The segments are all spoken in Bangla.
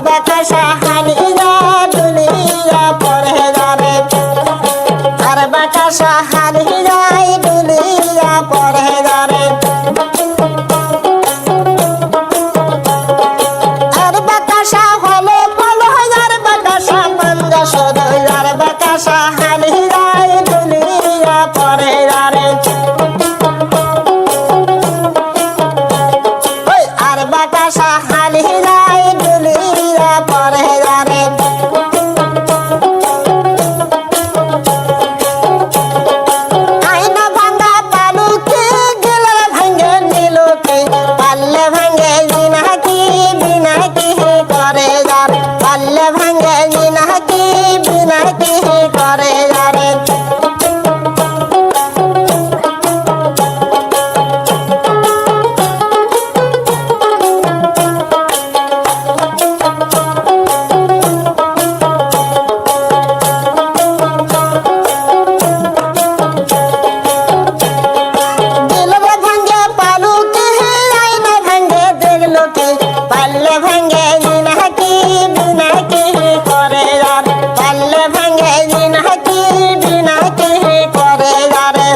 বাতাসা হালিয়া দুলিয়া পরে যারে আর বাতাসা হালিয়া দুলিয়া পরে যারে আর বাতাসা হলো বলো আর বাতাসা বন্ধ শুধু আর বাতাসা হালিয়া দুলিয়া পরে যারে আর বাতাসা হালিয়া দুলিয়া পরে যারে আইনা ভাঙ্গা পালুকে গেলে ভাঙ্গে নিলুকে পাল্লে ভাঙ্গে জিনাকি বিনাকি করে যারে পাল্লে ভাঙ্গে জিনাকি বিনাকি করে যারে পাল্লে ভাঙ্গে জিনাকি বিনাকি করে যার পাল্লে ভাঙ্গে জিনাকি বিনাকি করে যারে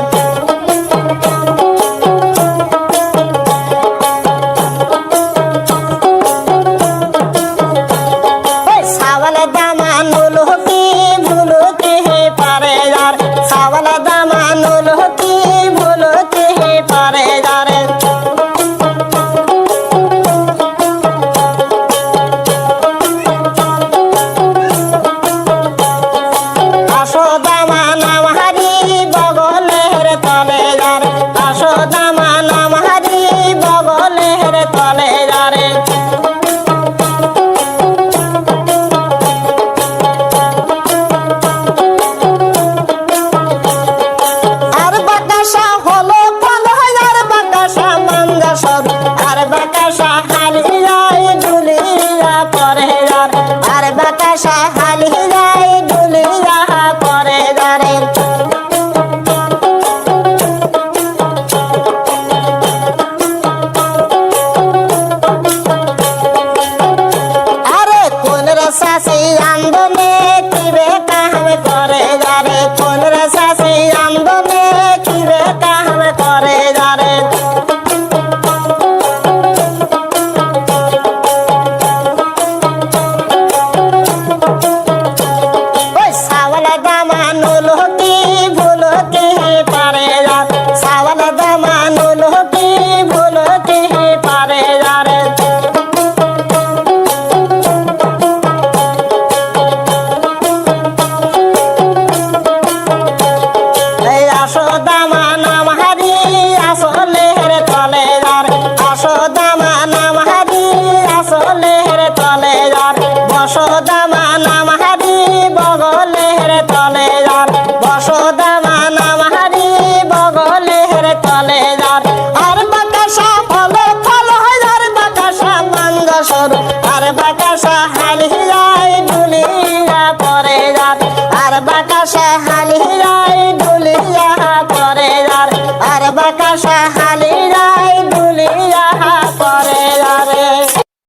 সাওয়াল দামানুল হকি ভুলতে পারে যার সাওয়াল দামানুল হকি ভুলতে পারে যারে বাতাসা হালিয়া দুলিয়া পরে যারে আরে কোন রসাসি আন্দোলনে কিবে কাম করে যারে কোন রসাসি আন্দোলনে কিবে কাম করে যারে আর বাতাসা হালিয়া দুলিয়া পরে যার আর বাতাসা হালিয়া দুলিয়া পরে যার আর বাতাসা